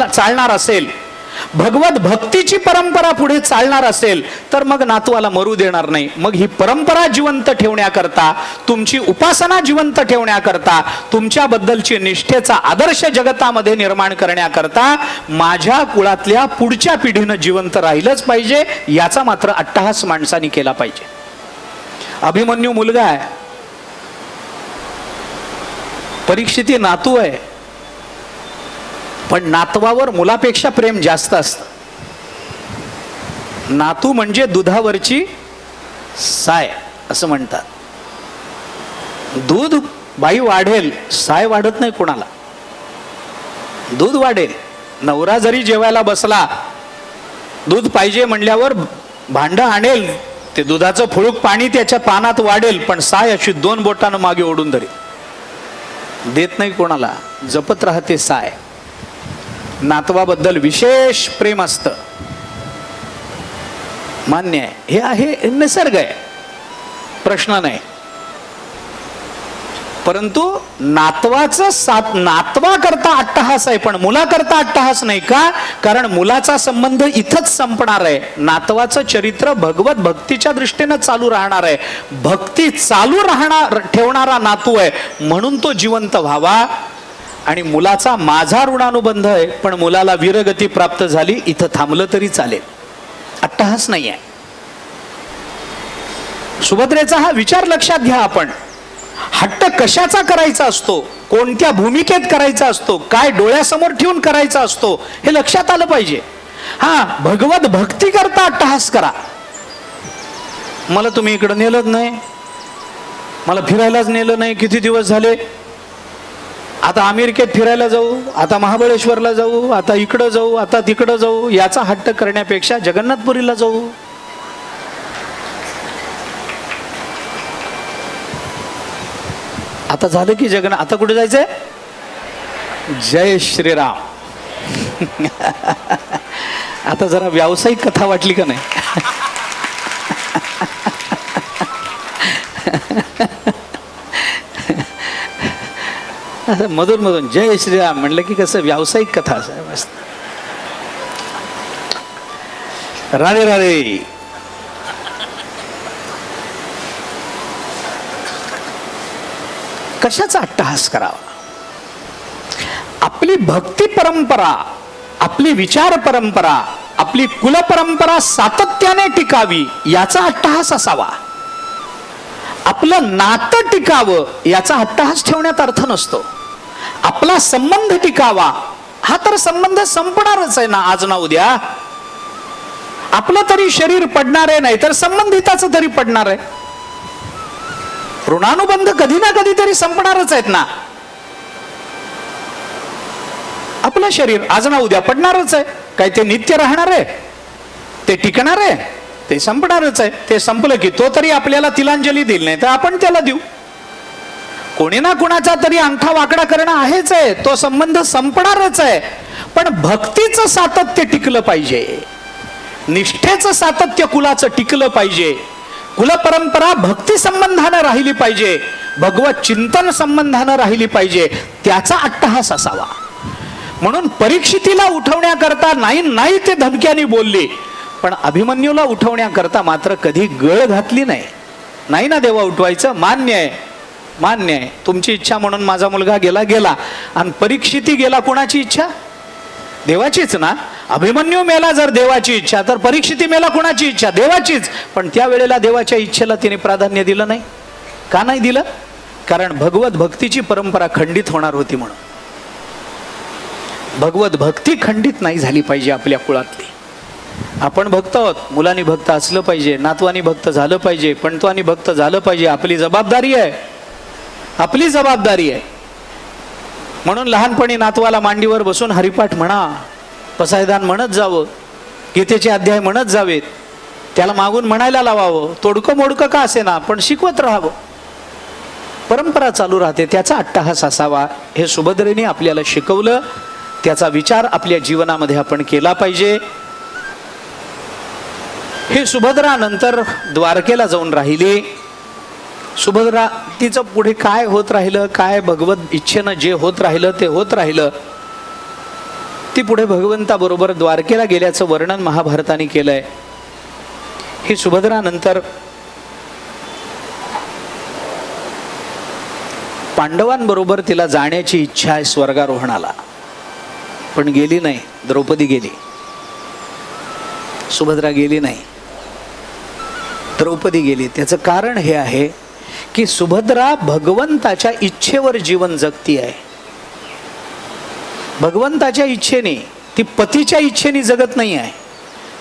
चालणार असेल, भगवत भक्तीची परंपरा पुढे चालणार असेल, तर मग नातवाला मरू देणार नाही. मग ही परंपरा जिवंत ठेवण्याकरता, तुमची उपासना जिवंत ठेवण्याकरता, तुमच्याबद्दलची निष्ठेचा आदर्श जगतामध्ये निर्माण करण्याकरता माझ्या कुळातल्या पुढच्या पिढीनं जिवंत राहिलंच पाहिजे, याचा मात्र अट्टहास माणसाने केला पाहिजे. अभिमन्यू मुलगा आहे, परीक्षिती नातू आहे, पण नातवावर मुलापेक्षा प्रेम जास्त असतं. नातू म्हणजे दुधावरची साय असं म्हणतात. दूध बाई वाढेल, साय वाढत नाही कोणाला. दूध वाढेल, नवरा जरी जेवायला बसला, दूध पाहिजे म्हणल्यावर भांड आणेल, ते दुधाचं फुळूक पाणी त्याच्या पानात वाढेल, पण साय अशी 2 बोटानं मागे ओढून धरी देत नाही कोणाला, जपत राहते साय. नातवाबद्दल विशेष प्रेम असतं, मान्य आहे, हे आहे, निसर्ग आहे, प्रश्न नाही. परंतु नातवा करता अट्टहास आहे, पण मुला करता अट्टहास नाही. का? कारण मुलाचा संबंध इथंच संपणार आहे, नातवाचं चरित्र भगवत भक्तीच्या दृष्टीने चालू राहणार आहे. भक्ती चालू ठेवणारा नातू आहे, म्हणून तो जिवंत व्हावा. आणि मुलाचा माझा ऋणानुबंध आहे, पण मुलाला वीरगती प्राप्त झाली, इथं थांबलं तरी चालेल, अट्टहास नाही आहे. सुभद्रेचा हा विचार लक्षात घ्या. आपण हट्ट कशाचा करायचा असतो, कोणत्या भूमिकेत करायचा असतो, काय डोळ्यासमोर ठेवून करायचा असतो, हे लक्षात आलं पाहिजे. हा, भगवत भक्ती करता अट्टहास करा. मला तुम्ही इकडं नेलंच नाही, मला फिरायलाच नेलं नाही, किती दिवस झाले, आता अमेरिकेत फिरायला जाऊ, आता महाबळेश्वरला जाऊ, आता इकडं जाऊ, आता तिकडं जाऊ, याचा हट्ट करण्यापेक्षा जगन्नाथपुरीला जाऊ. आता झालं की आता कुठे जायचंय? जय श्रीराम. आता जरा व्यावसायिक कथा वाटली का नाही? मधून मधून जय श्रीराम म्हणलं की कसं व्यावसायिक कथा असं मस्त. राधे राधे. कशाचा अट्टहास करावा? आपली भक्ती परंपरा, आपली विचार परंपरा, आपली कुलपरंपरा सातत्याने टिकावी, याचा अट्टहास असावा. आपलं नातं टिकावं, याचा अट्टहास ठेवण्यात अर्थ नसतो. आपला संबंध टिकावा, हा तर संबंध संपणारच आहे ना आज ना उद्या. आपलं तरी शरीर पडणार आहे, नाही तर संबंधिताचं तरी पडणार आहे. ऋणानुबंध कधी ना कधी तरी संपणारच आहेत ना. आपलं शरीर आज ना उद्या पडणारच आहे. काय ते नित्य राहणार आहे? ते टिकणार आहे? ते संपणारच आहे. ते संपलं की तो तरी आपल्याला तिलांजली देईल, नाही तर आपण त्याला देऊ. कोणी ना कोणाचा तरी अंगठा वाकडा करणं आहेच आहे. तो संबंध संपणारच आहे. पण भक्तीचं सातत्य टिकलं पाहिजे, निष्ठेचं सातत्य कुलाचं टिकलं पाहिजे. कुल परंपरा भक्ती संबंधानं राहिली पाहिजे, भगवत चिंतन संबंधानं राहिली पाहिजे. त्याचा अट्टहास असावा. म्हणून परीक्षितीला उठवण्याकरता नाही ते धमक्याने बोलले, पण अभिमन्यूला उठवण्याकरता मात्र कधी गळ घातली नाही. नाही ना देवा उठवायचं, मान्य आहे, मान्य आहे, तुमची इच्छा म्हणून माझा मुलगा गेला. आणि परीक्षिती गेला कोणाची इच्छा? देवाचीच ना. अभिमन्यू मेला जर देवाची इच्छा, तर परीक्षिती मेला कोणाची इच्छा? देवाचीच. पण त्यावेळेला देवाच्या इच्छेला तिने प्राधान्य दिलं नाही. का नाही दिलं? कारण भगवत भक्तीची परंपरा खंडित होणार होती म्हणून. भगवत भक्ती खंडित नाही झाली पाहिजे आपल्या कुळातली. आपण भक्त आहोत, मुलांनी भक्त असलं पाहिजे, नातवानी भक्त झालं पाहिजे, पणतवानी भक्त झालं पाहिजे. आपली जबाबदारी आहे, आपली जबाबदारी आहे. म्हणून लहानपणी नातवाला मांडीवर बसून हरिपाठ म्हणा, पसायदान म्हणत जावं, गीतेचे अध्याय म्हणत जावेत, त्याला मागून म्हणायला लावावं. तोडकं मोडकं का असेना, पण शिकवत राहावं. परंपरा चालू राहते, त्याचा अट्टहास असावा. हे सुभद्रेने आपल्याला शिकवलं. त्याचा विचार आपल्या जीवनामध्ये आपण केला पाहिजे. हे सुभद्रा नंतर द्वारकेला जाऊन राहिली. सुभद्रा तिचं पुढे काय होत राहिलं, काय भगवत इच्छेनं जे होत राहिलं ते होत राहिलं. ती पुढे भगवंताबरोबर द्वारकेला गेल्याचं वर्णन महाभारताने केलंय. ही सुभद्रा नंतर पांडवांबरोबर तिला जाण्याची इच्छा आहे स्वर्गारोहणाला, पण गेली नाही. द्रौपदी गेली, सुभद्रा गेली नाही, द्रौपदी गेली. त्याचं कारण हे आहे की सुभद्रा भगवंताच्या इच्छेवर जीवन जगती आहे. भगवंताच्या इच्छेने, ती पतीच्या इच्छेने जगत नाही आहे,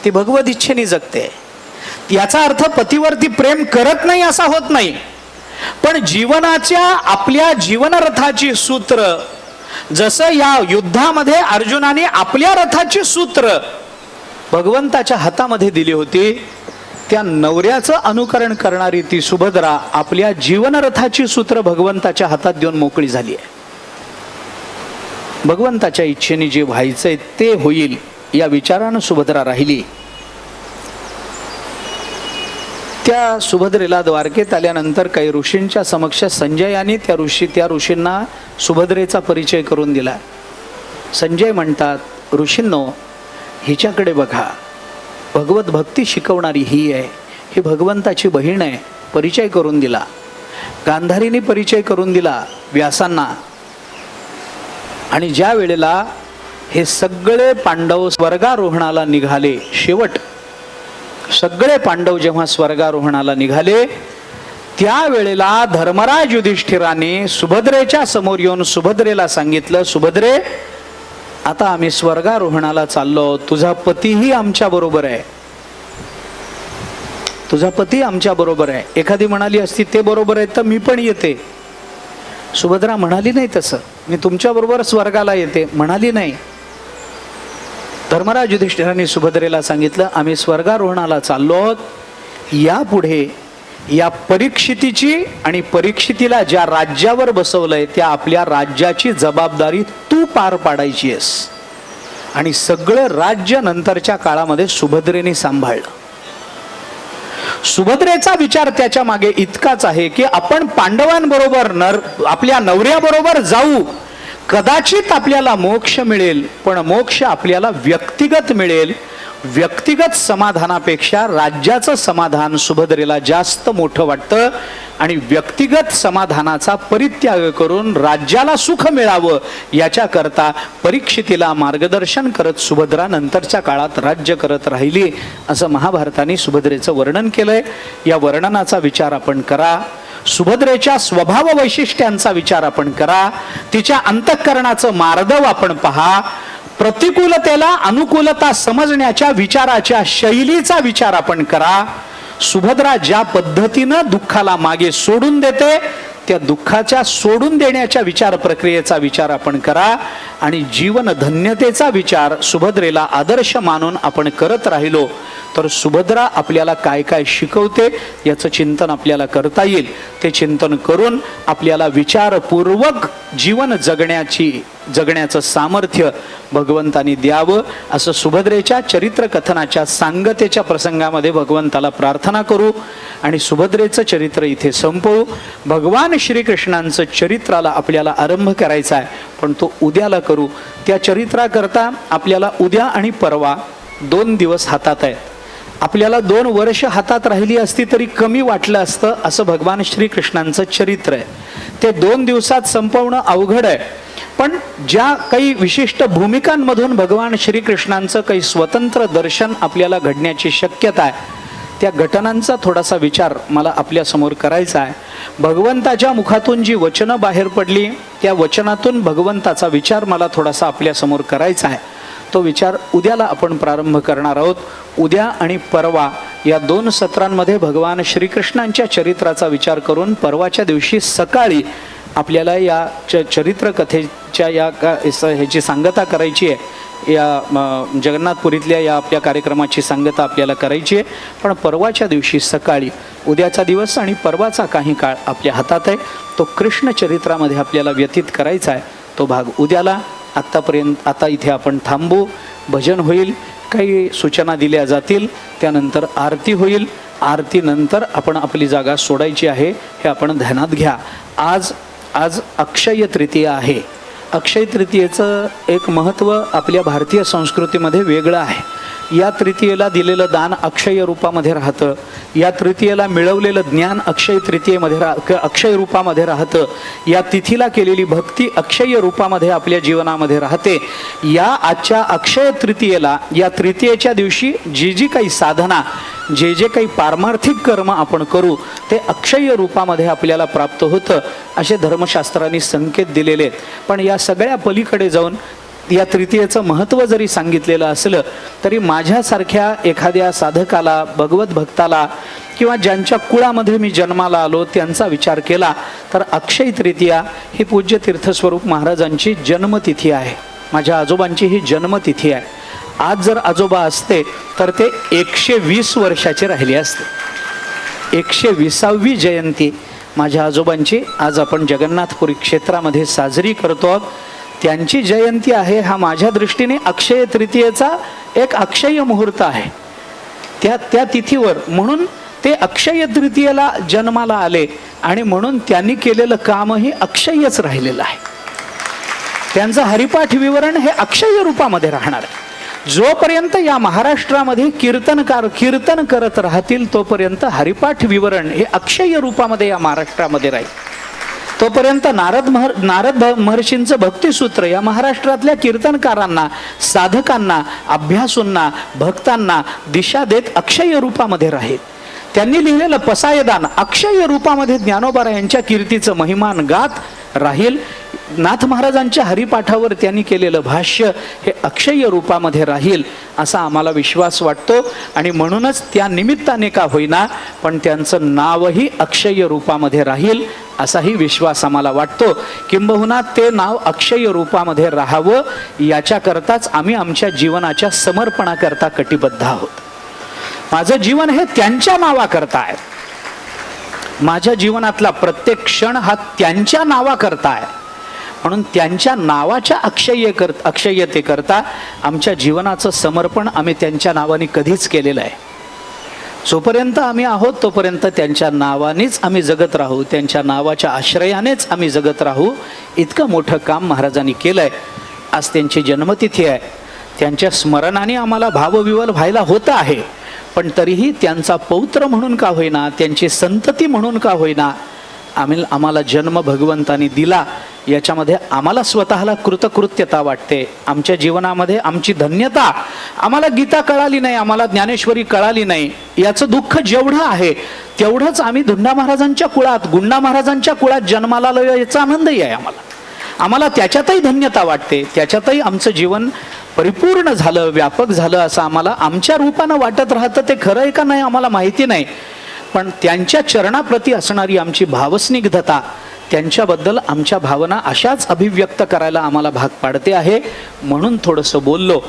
ती भगवत इच्छेने जगते. याचा अर्थ पतीवरती प्रेम करत नाही असा होत नाही, पण जीवनाच्या आपल्या जीवनरथाची सूत्र, जसं या युद्धामध्ये अर्जुनाने आपल्या रथाची सूत्र भगवंताच्या हातामध्ये दिली होती, त्या नवऱ्याचं अनुकरण करणारी ती सुभद्रा आपल्या जीवनरथाची सूत्र भगवंताच्या हातात देऊन मोकळी झाली आहे. भगवंताच्या इच्छेने जे व्हायचंय ते होईल या विचारानं सुभद्रा राहिली. त्या सुभद्रेला द्वारकेत आल्यानंतर काही ऋषींच्या समक्ष संजयाने त्या ऋषींना सुभद्रेचा परिचय करून दिला. संजय म्हणतात, ऋषींनो, हिच्याकडे बघा, भगवत भक्ती शिकवणारी ही आहे, ही भगवंताची बहीण आहे. परिचय करून दिला. गांधारीने परिचय करून दिला व्यासांना. आणि ज्या वेळेला हे सगळे पांडव स्वर्गारोहणाला निघाले, शेवट सगळे पांडव जेव्हा स्वर्गारोहणाला निघाले, त्यावेळेला धर्मराज युधिष्ठिराने सुभद्रेच्या समोर येऊन सुभद्रेला सांगितलं, सुभद्रे, आता आम्ही स्वर्गारोहणाला चाललो, तुझा पतीही आमच्या बरोबर आहे, तुझा पती आमच्या बरोबर आहे. एखादी म्हणाली असती ते बरोबर आहे तर मी पण येते. सुभद्रा म्हणाली नाही तसं, मी तुमच्या बरोबर स्वर्गाला येते म्हणाली नाही. धर्मराज युधिष्ठिराने सुभद्रेला सांगितलं, आम्ही स्वर्गारोहणाला चाललो, यापुढे या परीक्षितीची आणि परीक्षितीला ज्या राज्यावर बसवलंय त्या आपल्या राज्याची जबाबदारी तू पार पाडायची आहेस. आणि सगळं राज्य नंतरच्या काळामध्ये सुभद्रेने सांभाळलं. सुभद्रेचा विचार त्याच्या मागे इतकाच आहे की आपण पांडवांबरोबर आपल्या नवऱ्याबरोबर जाऊ, कदाचित आपल्याला मोक्ष मिळेल, पण मोक्ष आपल्याला व्यक्तिगत मिळेल. व्यक्तिगत समाधानापेक्षा राज्याचं समाधान सुभद्रेला जास्त मोठं वाटतं. आणि व्यक्तिगत समाधानाचा परित्याग करून राज्याला सुख मिळावं याच्याकरता परीक्षितीला मार्गदर्शन करत सुभद्रा नंतरच्या काळात राज्य करत राहिली, असं महाभारताने सुभद्रेचं वर्णन केलंय. या वर्णनाचा विचार आपण करा. सुभद्रेच्या स्वभाव वैशिष्ट्यांचा विचार आपण करा. तिच्या अंतःकरणाचं मार्दव आपण पहा. प्रतिकूलतेला अनुकूलता समजण्याच्या विचाराच्या शैलीचा विचार आपण करा. सुभद्रा ज्या पद्धतीनं दुःखाला मागे सोडून देते त्या दुःखाच्या सोडून देण्याच्या विचार प्रक्रियेचा विचार आपण करा आणि जीवन धन्यतेचा विचार सुभद्रेला आदर्श मानून आपण करत राहिलो तर सुभद्रा आपल्याला काय काय शिकवते याचं चिंतन आपल्याला करता येईल. ते चिंतन करून आपल्याला विचारपूर्वक जीवन जगण्याचं सामर्थ्य भगवंतानी द्यावं असं सुभद्रेच्या चरित्र कथनाच्या सांगतेच्या प्रसंगामध्ये भगवंताला प्रार्थना करू आणि सुभद्रेचं चरित्र इथे संपवू. भगवान श्रीकृष्णांचं चरित्राला आपल्याला आरंभ करायचा आहे पण तो उद्याला करू. त्या चरित्राकरता आपल्याला उद्या आणि परवा 2 दिवस हातात आहेत. आपल्याला 2 वर्ष हातात राहिली असती तरी कमी वाटलं असतं असं भगवान श्रीकृष्णांचं चरित्र आहे. ते 2 दिवसात संपवणं अवघड आहे पण ज्या काही विशिष्ट भूमिकांमधून भगवान श्रीकृष्णांचं काही स्वतंत्र दर्शन आपल्याला घडण्याची शक्यता आहे त्या घटनांचा थोडासा विचार मला आपल्यासमोर करायचा आहे. भगवंताच्या मुखातून जी वचनं बाहेर पडली त्या वचनातून भगवंताचा विचार मला थोडासा आपल्यासमोर करायचा आहे. तो विचार उद्याला आपण प्रारंभ करणार आहोत. उद्या आणि परवा या 2 सत्रांमध्ये भगवान श्रीकृष्णांच्या चरित्राचा विचार करून परवाच्या दिवशी सकाळी आपल्याला या चरित्र कथेच्या ह्याची सांगता करायची आहे. या जगन्नाथपुरीतल्या या आपल्या कार्यक्रमाची सांगता आपल्याला करायची आहे पण परवाच्या दिवशी सकाळी उद्याचा दिवस आणि परवाचा काही काळ आपल्या हातात आहे तो कृष्ण चरित्रामध्ये आपल्याला व्यतीत करायचा आहे. तो भाग उद्याला. आत्तापर्यंत आता इथे आपण थांबू. भजन होईल, काही सूचना दिल्या जातील, त्यानंतर आरती होईल. आरतीनंतर आपण आपली जागा सोडायची आहे हे आपण ध्यानात घ्या. आज अक्षय तृतीया आहे. अक्षय तृतीयेचं एक महत्त्व आपल्या भारतीय संस्कृतीमध्ये वेगळं आहे. या तृतीयेला दिलेलं दान अक्षय रूपामध्ये राहतं. या तृतीयेला मिळवलेलं ज्ञान अक्षय रूपामध्ये राहतं. या तिथीला केलेली भक्ती अक्षय रूपामध्ये आपल्या जीवनामध्ये राहते. या आजच्या अक्षय तृतीयेला या तृतीयेच्या दिवशी जी काही साधना जे काही पारमार्थिक कर्म आपण करू ते अक्षय रूपामध्ये आपल्याला प्राप्त होतं असे धर्मशास्त्रांनी संकेत दिलेले आहेत. पण या सगळ्या पलीकडे जाऊन या तृतीयेचं महत्त्व जरी सांगितलेलं असलं तरी माझ्यासारख्या एखाद्या साधकाला भगवत भक्ताला किंवा ज्यांच्या कुळामध्ये मी जन्माला आलो त्यांचा विचार केला तर अक्षय तृतीया ही पूज्य तीर्थस्वरूप महाराजांची जन्मतिथी आहे. माझ्या आजोबांची ही जन्मतिथी आहे. आज जर आजोबा असते तर ते 120 वर्षाचे राहिले असते. 120वी जयंती माझ्या आजोबांची आज आपण जगन्नाथपुरी क्षेत्रामध्ये साजरी करतो. त्यांची जयंती आहे हा माझ्या दृष्टीने अक्षय तृतीयेचा एक अक्षय मुहूर्त आहे. त्या तिथीवर म्हणून ते अक्षय तृतीयेला जन्माला आले आणि म्हणून त्यांनी केलेलं कामही अक्षयच राहिलेलं आहे. त्यांचं हरिपाठ विवरण हे अक्षय रूपामध्ये राहणार आहे. जोपर्यंत या महाराष्ट्रामध्ये कीर्तन करत राहतील तोपर्यंत हरिपाठ विवरण हे अक्षय रूपामध्ये या महाराष्ट्रामध्ये राहील. तोपर्यंत नारद महर्षींचं भक्तिसूत्र या महाराष्ट्रातल्या कीर्तनकारांना, साधकांना, अभ्यासूंना, भक्तांना दिशा देत अक्षय रूपामध्ये राहील. त्यांनी लिहिलेलं पसायदान अक्षय रूपामध्ये ज्ञानोबा यांच्या कीर्तीचं महिमान गात राहील. नाथ महाराजांच्या हरिपाठावर त्यांनी केलेलं भाष्य हे अक्षय रूपामध्ये राहील असा आम्हाला विश्वास वाटतो आणि म्हणूनच त्या निमित्ताने का होईना पण त्यांचं नावही अक्षय रूपामध्ये राहील असाही विश्वास आम्हाला वाटतो. किंबहुना ते नाव अक्षय रूपामध्ये राहावं याच्याकरताच आम्ही आमच्या जीवनाच्या समर्पणाकरता कटिबद्ध आहोत. माझं जीवन हे त्यांच्या नावाकरता आहे. माझ्या जीवनातला प्रत्येक क्षण हा त्यांच्या नावाकरता आहे. म्हणून त्यांच्या नावाच्या अक्षयतेकरता आमच्या जीवनाचं समर्पण आम्ही त्यांच्या नावाने कधीच केलेलं आहे. जोपर्यंत आम्ही आहोत तोपर्यंत त्यांच्या नावानेच आम्ही जगत राहू, त्यांच्या नावाच्या आश्रयानेच आम्ही जगत राहू. इतकं मोठं काम महाराजांनी केलंय. आज त्यांची जन्मतिथी आहे. त्यांच्या स्मरणाने आम्हाला भावविवल व्हायला होतं आहे पण तरीही त्यांचा पौत्र म्हणून का होईना, त्यांची संतती म्हणून का होईना आम्हाला जन्म भगवंतानी दिला याच्यामध्ये आम्हाला स्वतःला कृतकृत्यता वाटते. आमच्या जीवनामध्ये आमची धन्यता. आम्हाला गीता कळाली नाही, आम्हाला ज्ञानेश्वरी कळाली नाही याचं दुःख जेवढं आहे तेवढंच आम्ही धुंडा महाराजांच्या कुळात, गुंडा महाराजांच्या कुळात जन्माला आलो याचा आनंदही आहे आम्हाला. त्याच्यातही धन्यता वाटते. त्याच्यातही आमचं जीवन परिपूर्ण झालं, व्यापक झालं असं आम्हाला आमच्या रूपानं वाटत राहतं. ते खरं आहे का नाही आम्हाला माहिती नाही, पण त्यांच्या चरणाप्रती असणारी आमची भावस्निग्धता, त्यांच्याबद्दल आमच्या भावना अशाच अभिव्यक्त करायला आम्हाला भाग पाडते आहे. म्हणून थोडंसं बोललो.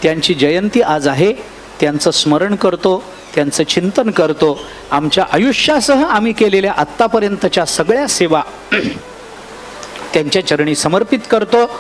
त्यांची जयंती आज आहे, त्यांचं स्मरण करतो, त्यांचं चिंतन करतो. आमच्या आयुष्यासह आम्ही केलेल्या आत्तापर्यंतच्या सगळ्या सेवा त्यांच्या चरणी समर्पित करतो.